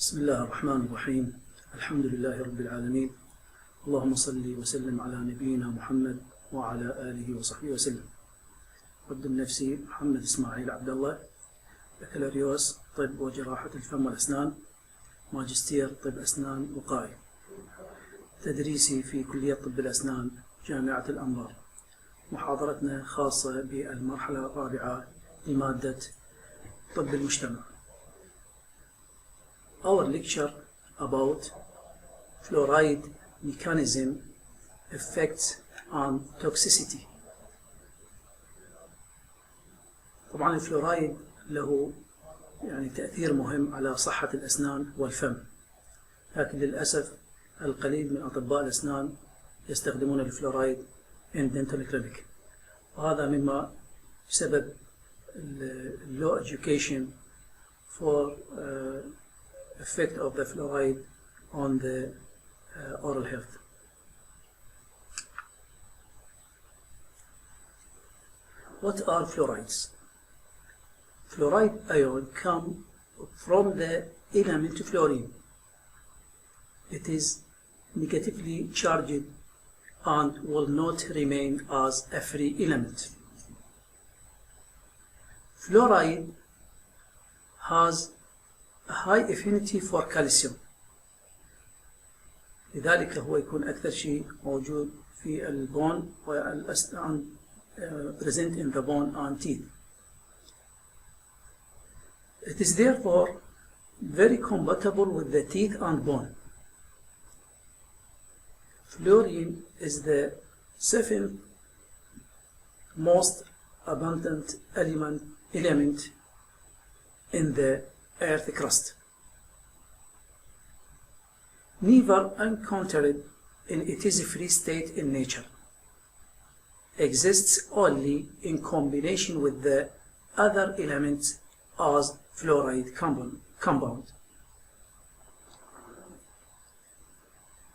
بسم الله الرحمن الرحيم. الحمد لله رب العالمين. اللهم صل وسلم على نبينا محمد وعلى آله وصحبه وسلم. أقدم نفسي محمد اسماعيل عبد الله، بكالوريوس طب وجراحة الفم والأسنان، ماجستير طب أسنان وقائي. تدريسي في كلية طب الاسنان جامعة الانبار. محاضرتنا خاصة بالمرحلة الرابعة لمادة طب المجتمع. Our lecture about fluoride mechanism, effects and toxicity. طبعا الفلورايد له تأثير مهم على صحة الأسنان والفم، لكن للأسف القليل من أطباء الأسنان يستخدمون الفلورايد in dental clinic، وهذا مما بسبب low education for effect of the fluoride on the oral health. What are fluorides? Fluoride ion come from the element fluorine. It is negatively charged and will not remain as a free element. Fluoride has a high affinity for calcium، لذلك هو يكون أكثر شيء موجود في البون والأسنان present in the bone and teeth. It is therefore very compatible with the teeth and bone. Fluorine is the seventh most abundant element in the earth crust. Never encountered in its free state in nature. Exists only in combination with the other elements as fluoride compound.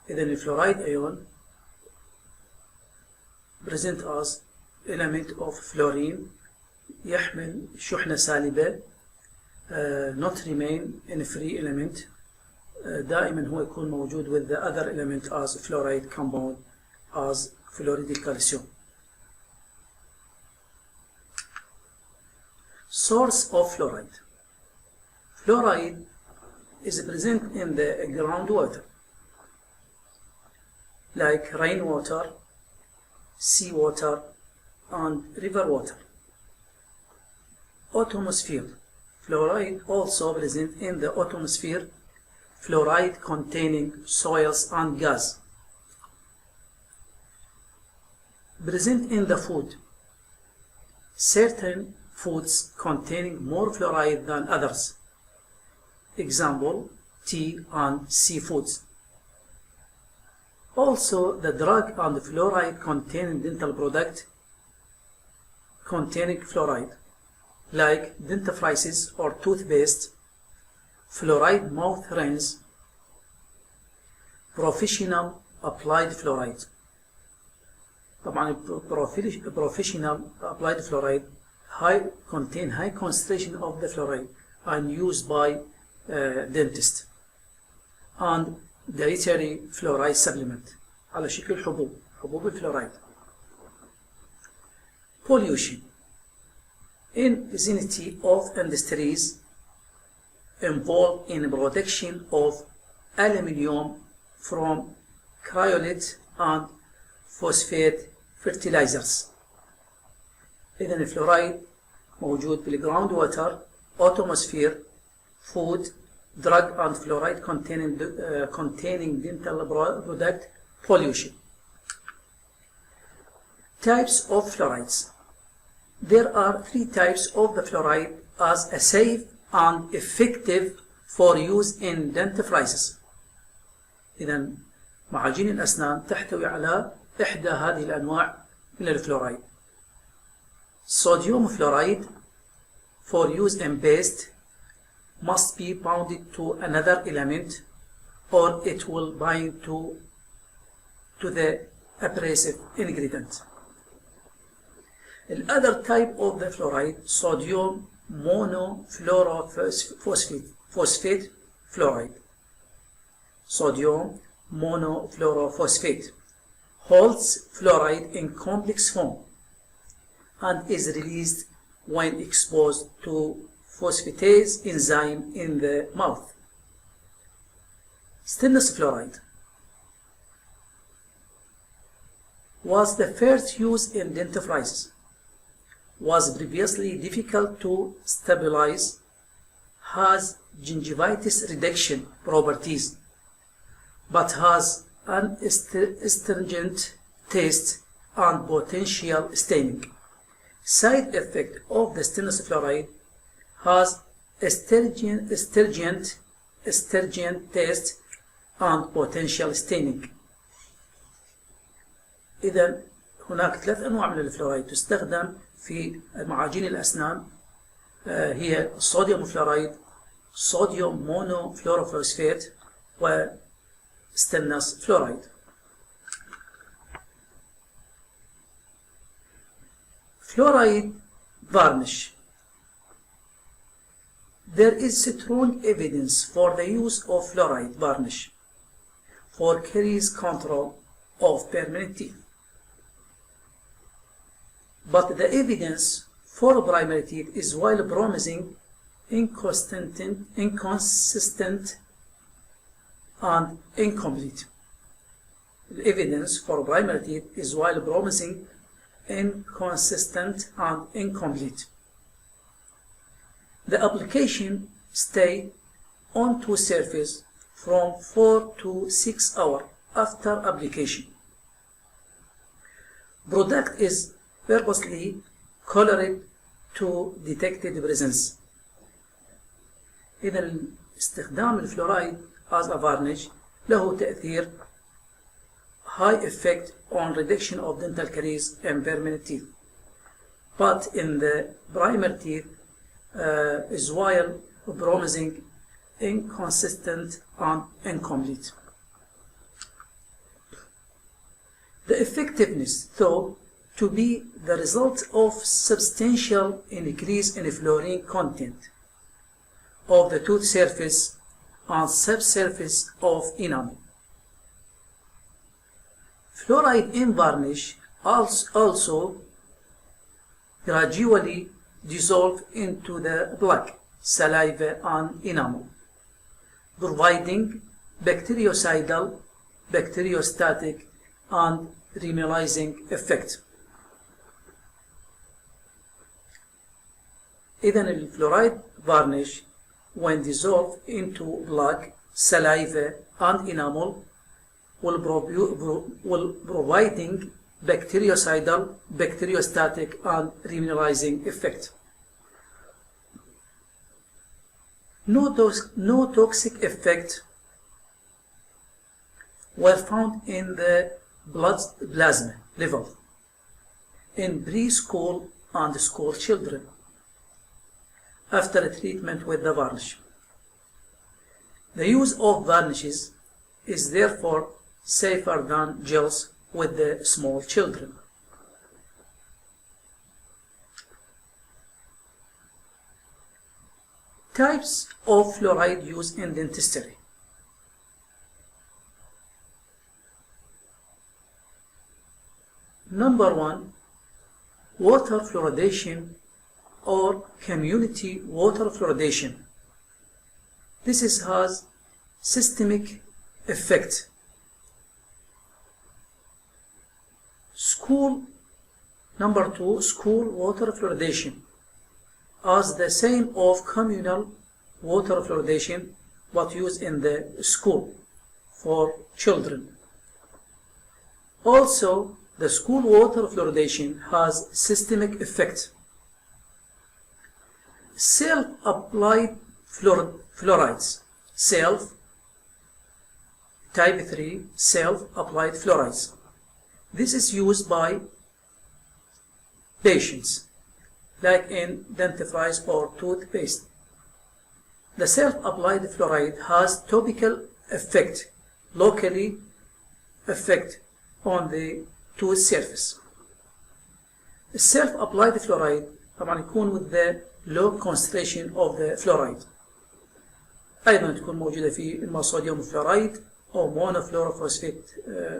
إذن الفلورايد ion present as element of fluorine، يحمل شحنة سالبة، not remain in a free element، دائما هو يكون موجود with the other element as fluoride compound as fluoride calcium. Source of fluoride. Fluoride is present in the groundwater like rainwater, seawater and river water. Atmosphere. Fluoride also present in the atmosphere, fluoride containing soils and gas. Present in the food. Certain foods containing more fluoride than others. Example, tea and seafoods. Also, the drug and fluoride containing dental product containing fluoride, like dentifrices or toothpaste, fluoride mouth rinse, professional applied fluoride. طبعا professional applied fluoride contain high concentration of the fluoride and used by dentists. And dietary fluoride supplement على شكل حبوب الفلورايد. Pollution. In vicinity of industries involved in production of aluminium from cryolite and phosphate fertilizers. إذن الفلورايد موجود بالground water, atmosphere, food, drug and fluoride containing dental product, pollution. Types of fluorides. There are three types of the fluoride as a safe and effective for use in dentifrices. إذن معاجين الأسنان تحتوي على إحدى هذه الأنواع من الفلورايد. Sodium fluoride for use in paste must be bounded to another element or it will bind to the abrasive ingredient. The other type of the fluoride, sodium monofluorophosphate fluoride, sodium monofluorophosphate, holds fluoride in complex form and is released when exposed to phosphatase enzyme in the mouth. Stainless fluoride was the first used in dentifrices, was previously difficult to stabilize, has gingivitis reduction properties, but has an astringent taste and potential staining. Side effect of the stainless fluoride has astringent taste and potential staining. إذا هناك 3 أنواع من الفلورايد تستخدم في معاجين الأسنان، هي الصوديوم فلورايد، صوديوم مونوفلوروفوسفات، وستينلس فلورايد. Fluoride varnish. There is strong evidence for the use of fluoride varnish for caries control of permanent teeth. But the evidence for primary teeth is while promising, inconsistent and incomplete. The evidence for primary teeth is while promising, inconsistent and incomplete. The application stay on tooth surface from 4 to 6 hours after application. Product is purposely colored to detect the presence. إذا استخدام الفلورايد as a varnish له تأثير high effect on reduction of dental caries and permanent teeth, but in the primary teeth is while promising, inconsistent and incomplete. The effectiveness thought to be the result of substantial increase in fluorine content of the tooth surface and subsurface of enamel. Fluoride in varnish also gradually dissolve into the plaque, saliva and enamel, providing bactericidal, bacteriostatic and remedializing effect. إذن الفلورايد varnish when dissolved into plaque, saliva and enamel will providing bactericidal, bacteriostatic and remedializing effect. No toxic effect were found in the blood plasma level in preschool and school children after treatment with the varnish. The use of varnishes is therefore safer than gels with the small children. Types of fluoride used in dentistry. Number 1, water fluoridation or community water fluoridation. This has systemic effect. Number 2, school water fluoridation, as the same of communal water fluoridation but used in the school for children. Also, the school water fluoridation has systemic effect. Self-applied fluorides, type 3 self-applied fluorides. This is used by patients, like in dentifrice or toothpaste. The self-applied fluoride has topical effect, locally effect on the tooth surface. The self-applied fluoride طبعا يكون with the low concentration of the fluoride. أيضا تكون موجودة في إما صوديوم فلورايد أو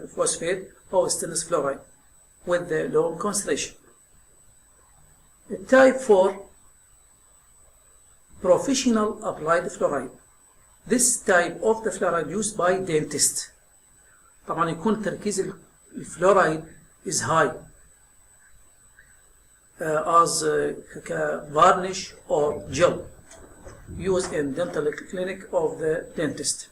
فوسفات أو ستينلس فلورايد with the low concentration. Type 4 professional applied fluoride. This type of the fluoride used by dentist. طبعا يكون تركيز الفلورايد is high as varnish or gel used in dental clinic of the dentist.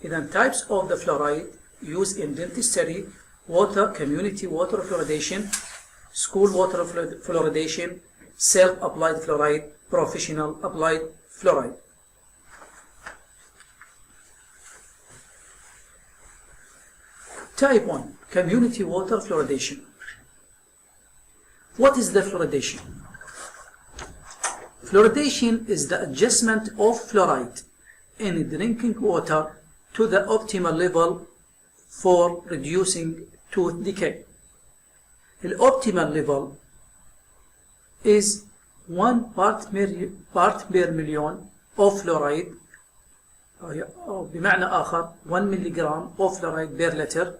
Then types of the fluoride used in dentistry: water, community water fluoridation, school water fluoridation, self-applied fluoride, professional applied fluoride. Type 1, community water fluoridation. What is the fluoridation? Fluoridation is the adjustment of fluoride in drinking water to the optimal level for reducing tooth decay. The optimal level is 1 part per million of fluoride, أو بمعنى آخر 1 milligram of fluoride per liter,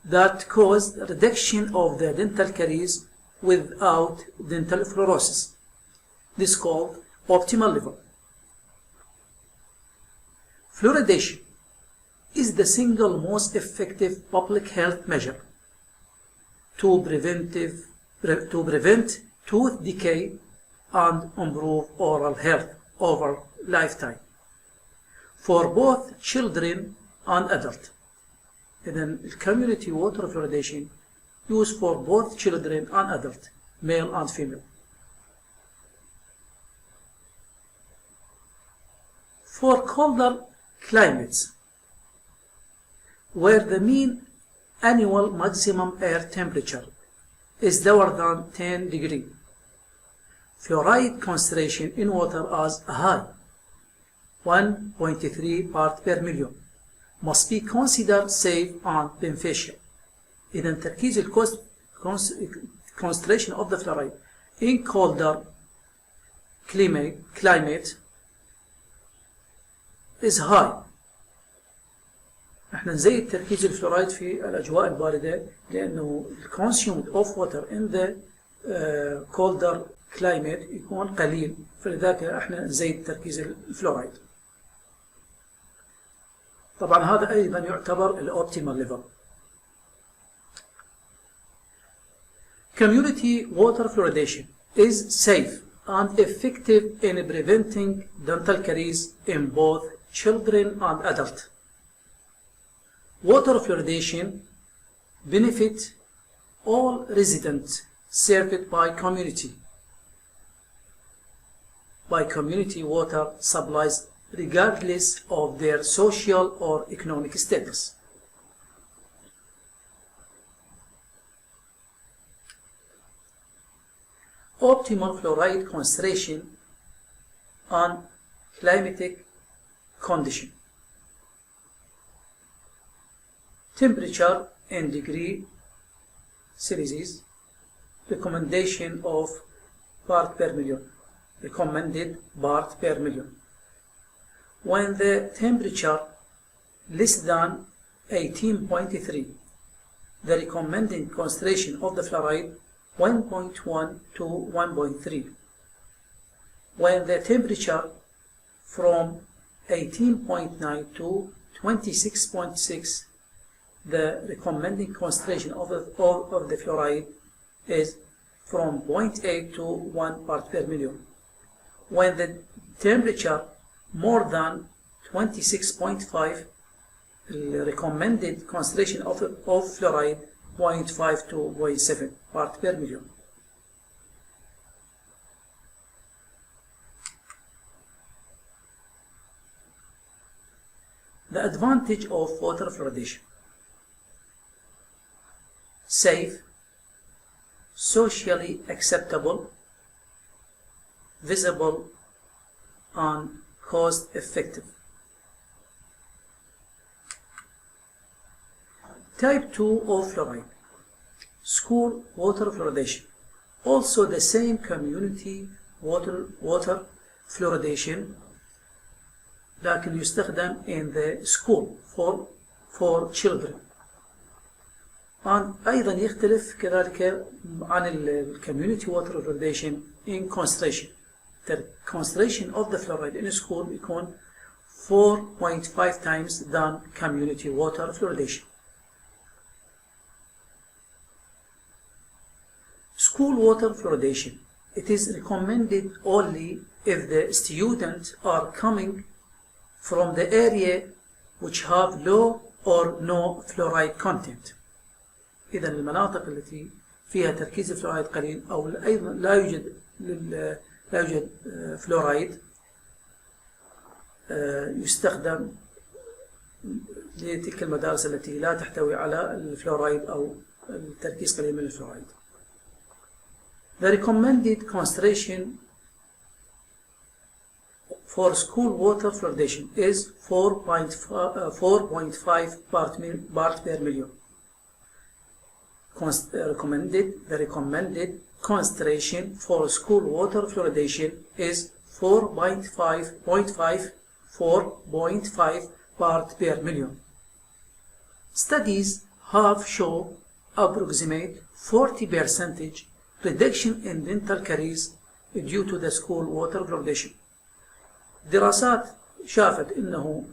that cause reduction of the dental caries without dental fluorosis. This is called optimal level. Fluoridation is the single most effective public health measure to prevent tooth decay and improve oral health over lifetime for both children and adults. Then community water fluoridation used for both children and adults, male and female. For colder climates, where the mean annual maximum air temperature is lower than 10 degrees, fluoride concentration in water as high, 1.3 part per million, must be considered safe and beneficial. إذا تركيز concentration of the fluoride in colder climate is high. احنا نزيد تركيز الفلورايد في الأجواء الباردة لأنه consumed of water in the colder climate يكون قليل، فلذلك احنا نزيد تركيز الفلورايد. طبعا هذا أيضا يعتبر الأوبتيمال ليفل. Community water fluoridation is safe and effective in preventing dental caries in both children and adults. Water fluoridation benefits all residents served by community water supplies regardless of their social or economic status. Optimal fluoride concentration and climatic condition. Temperature in degree Celsius. Recommendation of part per million. Recommended part per million. When the temperature less than 18.3, the recommended concentration of the fluoride 1.1 to 1.3. When the temperature from 18.9 to 26.6, the recommended concentration of the fluoride is from 0.8 to 1 part per million. When the temperature more than 26.5, the recommended concentration of fluoride 0.5 to 0.7 part per million. The advantage of water fluoridation: safe, socially acceptable, visible, and cost effective. Type 2 of fluoride, school water fluoridation. Also the same community water fluoridation لكن يستخدم in the school for children. أيضا يختلف كذلك عن ال community water fluoridation in concentration. The concentration of the fluoride in school يكون 4.5 times than community water fluoridation. School water fluoridation. It is recommended only if the students are coming from the area which have low or no fluoride content. إذا المناطق التي فيها تركيز الفلورايد قليل أو أيضا لا يوجد فلورايد يستخدم لتلك المدارس التي لا تحتوي على الفلورايد أو التركيز قليل من الفلورايد. The recommended concentration for school water fluoridation is 4.5 part per million. The recommended concentration for school water fluoridation is 4.5 part per million. Studies have shown approximate 40% reduction in dental caries due to the school water fluoridation. دراسات شافت أنه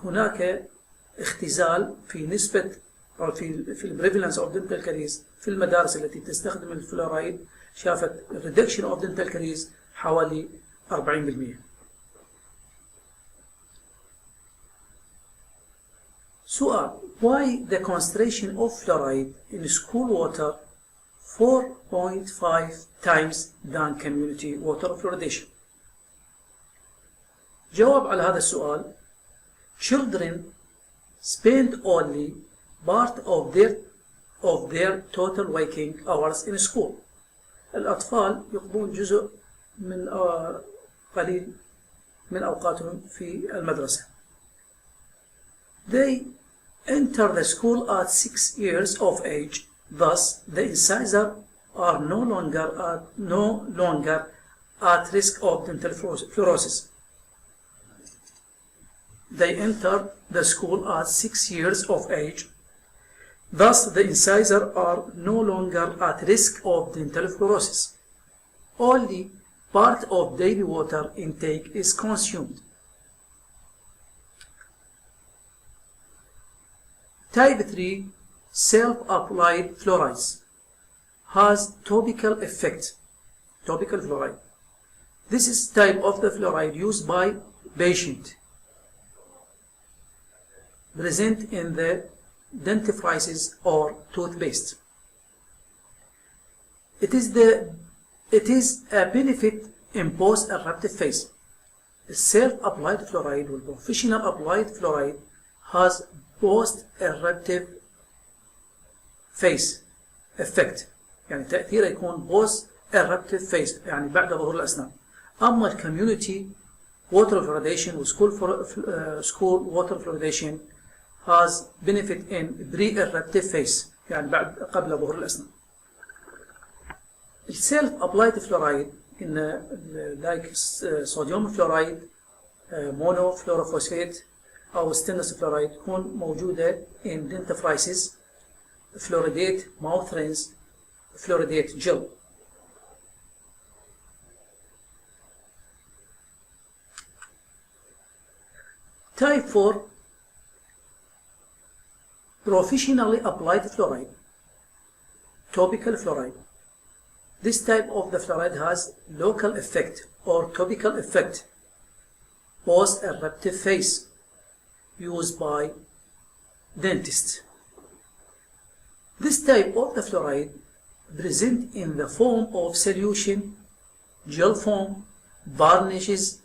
هناك اختزال في نسبة أو في البريفالنس of dental caries في المدارس التي تستخدم الفلورايد، شافت reduction of dental caries حوالي 40%. سؤال: why the concentration of fluoride in school water 4.5 times than community water fluoridation? جواب على هذا السؤال: children spend only part of their total waking hours in school. الأطفال يقضون جزء من قليل من أوقاتهم في المدرسة. They enter the school at 6 years of age. Thus, the incisors are no longer at risk of dental fluorosis. They enter the school at 6 years of age. Thus, the incisors are no longer at risk of dental fluorosis. Only part of daily water intake is consumed. Type 3 self-applied fluorides has topical effect. Topical fluoride. This is type of the fluoride used by patient present in the dentifrices or toothpaste. It is a benefit in post-eruptive phase. Self-applied fluoride or professional applied fluoride has post-eruptive phase effect. يعني تأثيره يكون post-eruptive phase يعني بعد ظهور الأسنان. أما الكوميونتي water fluoridation و school water fluoridation has benefit in pre-eruptive phase يعني قبل ظهور الأسنان. Self-applied fluoride in like sodium fluoride, monofluorophosphate أو stainless fluoride تكون موجودة in dentifrices, fluoridate mouth rinse, fluoridate gel. Type 4 professionally applied fluoride, topical fluoride. This type of the fluoride has local effect or topical effect, post-eruptive phase, used by dentists. This type of the fluoride present in the form of solution, gel form, varnishes,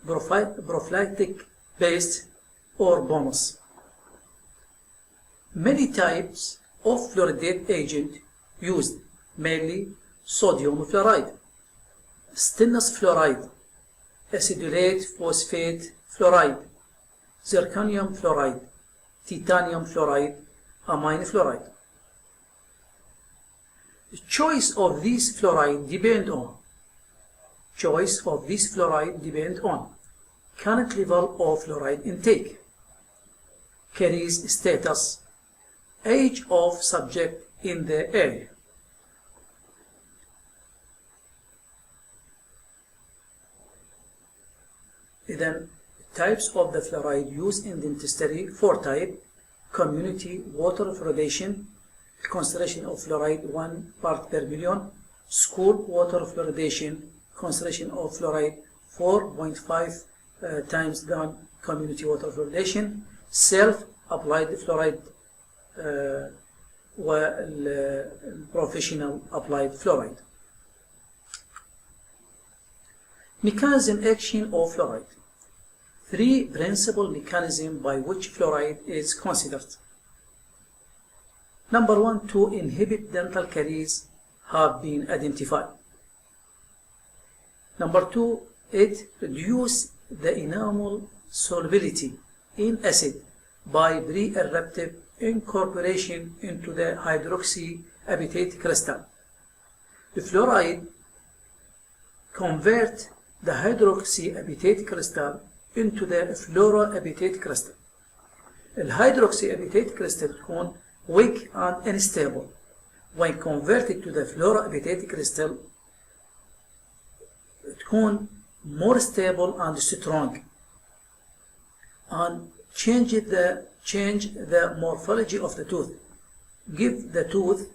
prophylactic paste, or bombs. Many types of fluoridate agent used, mainly sodium fluoride, stainless fluoride, acidulate phosphate fluoride, zirconium fluoride, titanium fluoride, amine fluoride. The choice of these fluoride depend on choice of this fluoride depend on current level of fluoride intake, caries status, age of subject in the area. Then types of the fluoride used in dentistry: 4 types: community water fluoridation, concentration of fluoride 1 part per million; school water fluoridation, concentration of fluoride 4.5 times than community water fluoridation; self-applied fluoride professional applied fluoride. Mechanism action of fluoride. 3 principal mechanisms by which fluoride is considered. Number 1, to inhibit dental caries have been identified. Number 2, it reduces the enamel solubility in acid by pre-eruptive incorporation into the hydroxyapatite crystal. The fluoride converts the hydroxyapatite crystal into the fluoroapatite crystal. الهيدروكسيابيتيت crystal تكون weak and unstable. When converted to the fluoroapatite crystal تكون more stable and strong, and change the morphology of the tooth, give the tooth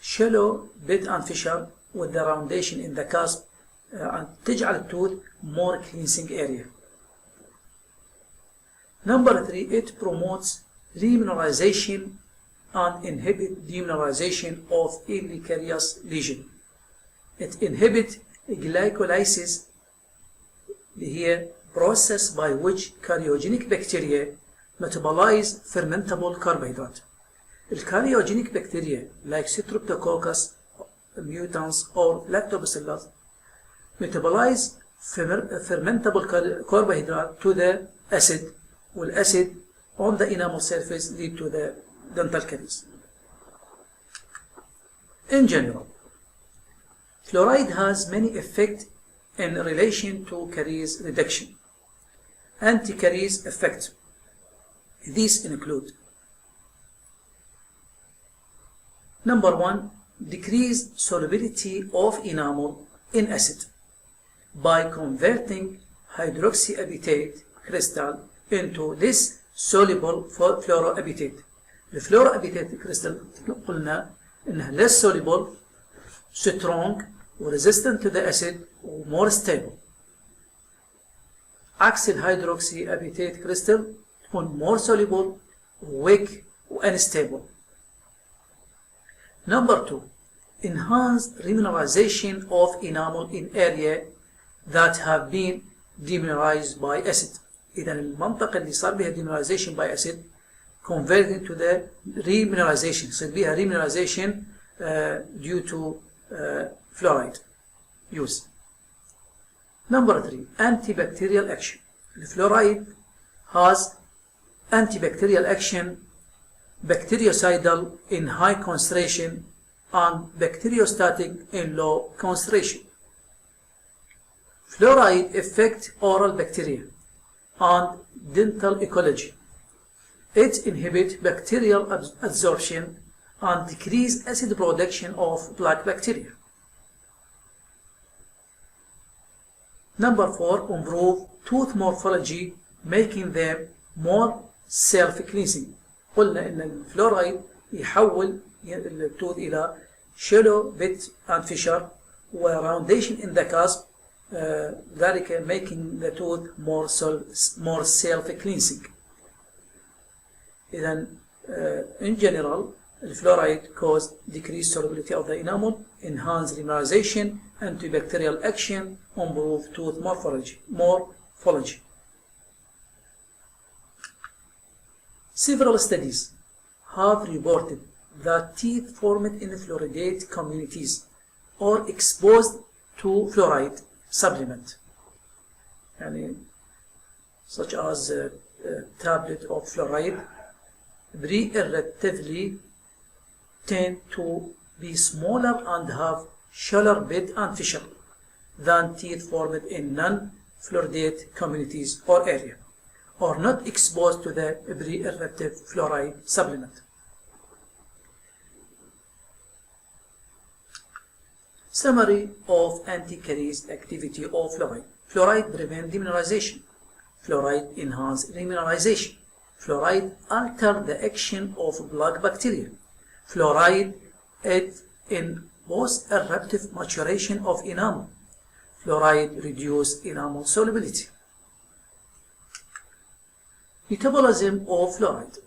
shallow bit and fissure with the roundation in the cusp, and تجعل التooth more cleansing area. Number 3, it promotes remineralization and inhibit demineralization of early carious lesion. It inhibits glycolysis, the process by which cariogenic bacteria metabolize fermentable carbohydrate. الكاريوجينيك bacteria like Streptococcus mutans or Lactobacillus metabolize fermentable carbohydrate to the acid, والacid on the enamel surface lead to the dental caries. In general, fluoride has many effects in relation to caries reduction. Anti-caries effects. These include: Number 1, decreased solubility of enamel in acid by converting hydroxyapatite crystal into less soluble fluoroapatite. الفلوروابيتيت crystal قلنا انها less soluble, strong, resistant to the acid, more stable. عكس الهيدروكسيابيتيت crystal تكون more soluble, weak, unstable. Number 2, enhanced remineralization of enamel in area that have been demineralized by acid. إذا المنطقة اللي صار بها demineralization by acid converted to the remineralization. صار بها remineralization due to fluoride use. Number 3, antibacterial action. The fluoride has antibacterial action, bactericidal in high concentration and bacteriostatic in low concentration. Fluoride affects oral bacteria and dental ecology. It inhibits bacterial absorption and decreases acid production of plaque bacteria. Number 4, improve tooth morphology, making them more self-cleansing. قلنا إن الفلورايد يحول التوث إلى shallow bit and fissure و roundation in the cusp, ذلك making the tooth more self-cleansing. إذن in general, the fluoride cause decreased solubility of the enamel, enhanced remineralization, antibacterial action, improve tooth morphology. Several studies have reported that teeth formed in fluoridate communities or exposed to fluoride supplement, such as a tablet of fluoride, pre-eruptively tend to be smaller and have shallower bed and fissure. than teeth formed in non-fluoridated communities or area, or not exposed to the pre-eruptive fluoride supplement. Summary of anti-caries activity of fluoride. Fluoride prevents demineralization. Fluoride enhances remineralization. Fluoride alters the action of plaque bacteria. Fluoride aids in post-eruptive maturation of enamel. Fluoride reduces enamel solubility. Metabolism of fluoride.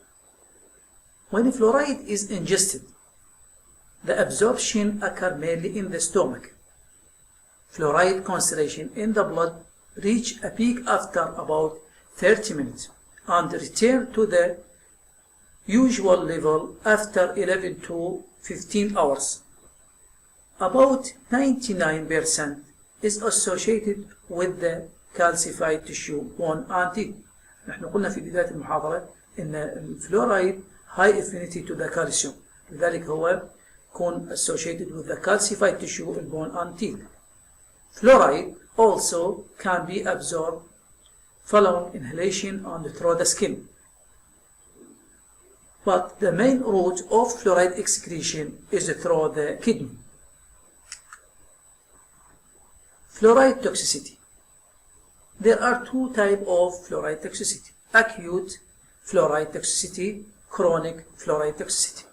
When fluoride is ingested, the absorption occurs mainly in the stomach. Fluoride concentration in the blood reaches a peak after about 30 minutes and return to the usual level after 11 to 15 hours. About 99% is associated with the calcified tissue bone and teeth. نحن قلنا في بداية المحاضرة إن الفلورايد high affinity to the calcium، لذلك هو يكون associated with the calcified tissue in bone and teeth. Fluoride also can be absorbed following inhalation and through the skin. But the main route of fluoride excretion is through the kidney. Fluoride toxicity. There are two types of fluoride toxicity: acute fluoride toxicity, chronic fluoride toxicity.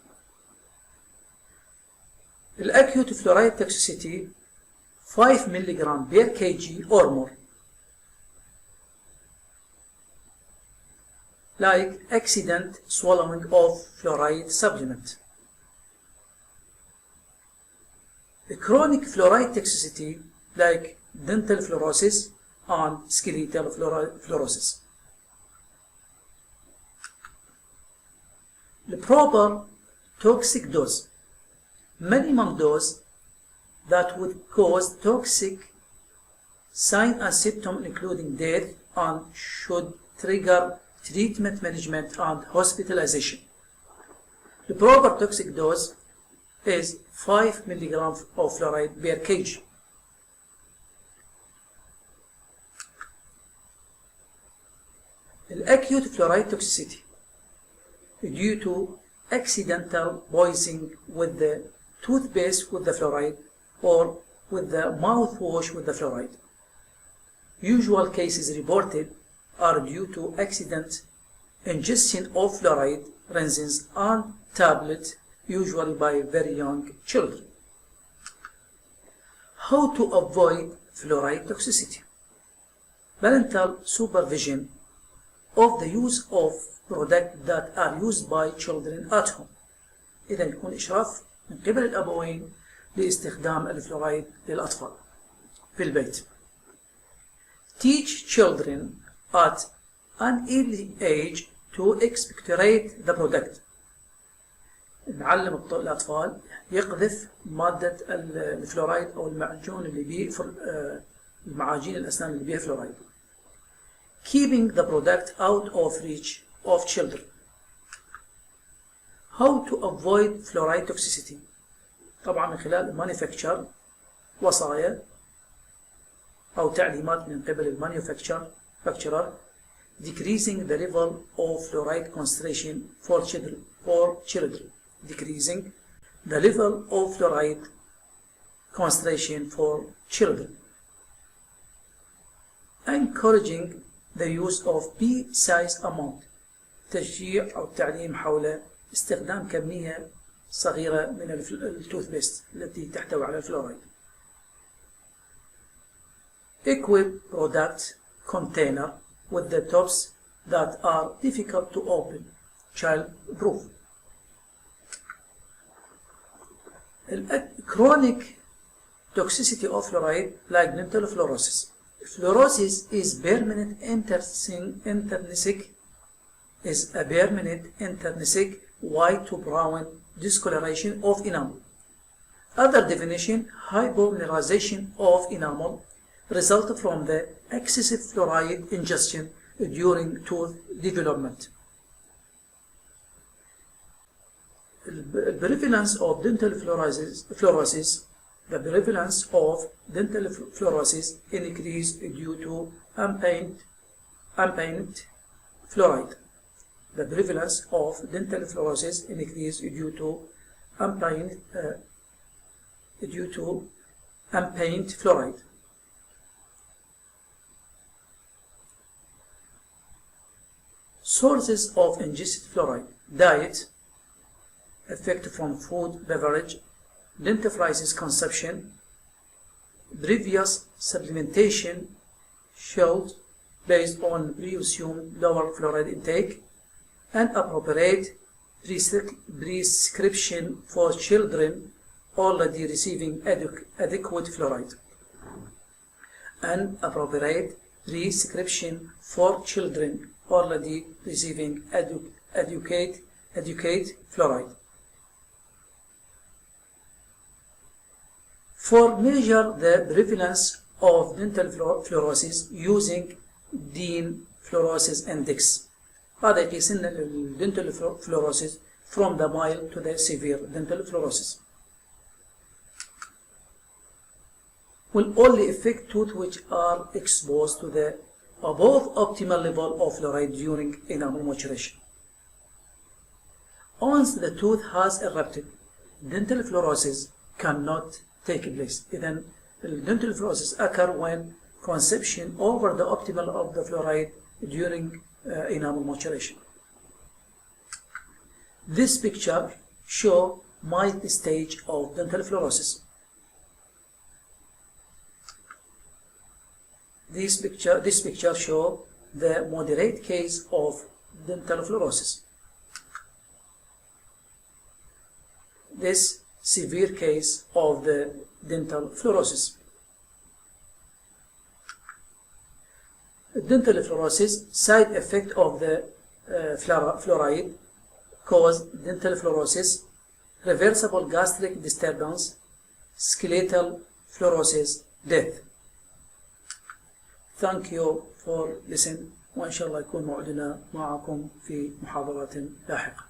The acute fluoride toxicity 5 mg per kg or more, like accident swallowing of fluoride supplement. The chronic fluoride toxicity, like dental fluorosis and skeletal fluorosis. The proper toxic dose. Minimum dose that would cause toxic sign and symptom including death and should trigger treatment management and hospitalization. The proper toxic dose is 5 mg of fluoride per kg. Acute fluoride toxicity due to accidental poisoning with the toothpaste with the fluoride or with the mouthwash with the fluoride. Usual cases reported are due to accident ingestion of fluoride resins and tablets, usually by very young children. How to avoid fluoride toxicity? Parental supervision of the use of products that are used by children at home. إذا يكون إشراف من قبل الأبوين لاستخدام الفلورايد للأطفال في البيت. Teach children at an early age to expectorate the product. نعلم الأطفال يقذف مادة الفلورايد أو المعجون اللي بيه المعاجين الأسنان اللي بيها فلورايد. Keeping the product out of reach of children. How to avoid fluoride toxicity? طبعا من خلال manufacture وصايا أو تعليمات من قبل manufacturer decreasing the level of fluoride concentration for children. Decreasing the level of fluoride concentration for children. Encouraging the use of pea-sized amount. تشجيع أو التعليم حول استخدام كمية صغيرة من التوثبيست التي تحتوي على الفلورايد. Equip product container with the tops that are difficult to open, child-proof. Chronic toxicity of fluoride, like dental fluorosis. Fluorosis is permanent intrinsic white to brown discoloration of enamel. Other definition: hypomineralization of enamel resulted from the excessive fluoride ingestion during tooth development. The prevalence of dental fluorosis The prevalence of dental fluorosis increased due to ambient fluoride. The prevalence of dental fluorosis increased due to ambient fluoride. Sources of ingested fluoride: diet, effect from food, beverage, dentifrice's consumption, previous supplementation showed based on pre-assumed lower fluoride intake, and appropriate prescription for children already receiving adequate fluoride. An appropriate prescription for children already receiving adequate fluoride. For measure the prevalence of dental fluorosis using Dean fluorosis index. هذا يقيس لنا الدنتال fluorosis from the mild to the severe dental fluorosis. Will only affect teeth which are exposed to the above optimal level of fluoride during enamel maturation. Once the tooth has erupted, dental fluorosis cannot take place. إذن dental fluorosis occur when consumption over the optimal of the fluoride during enamel maturation. This picture shows mild stage of dental fluorosis. This picture shows the moderate case of dental fluorosis. This severe case of the dental fluorosis. Dental fluorosis side effect of the fluoride cause dental fluorosis, reversible gastric disturbance, skeletal fluorosis, death. Thank you for listening، وإن شاء الله يكون موعدنا معكم في محاضرات لاحقة.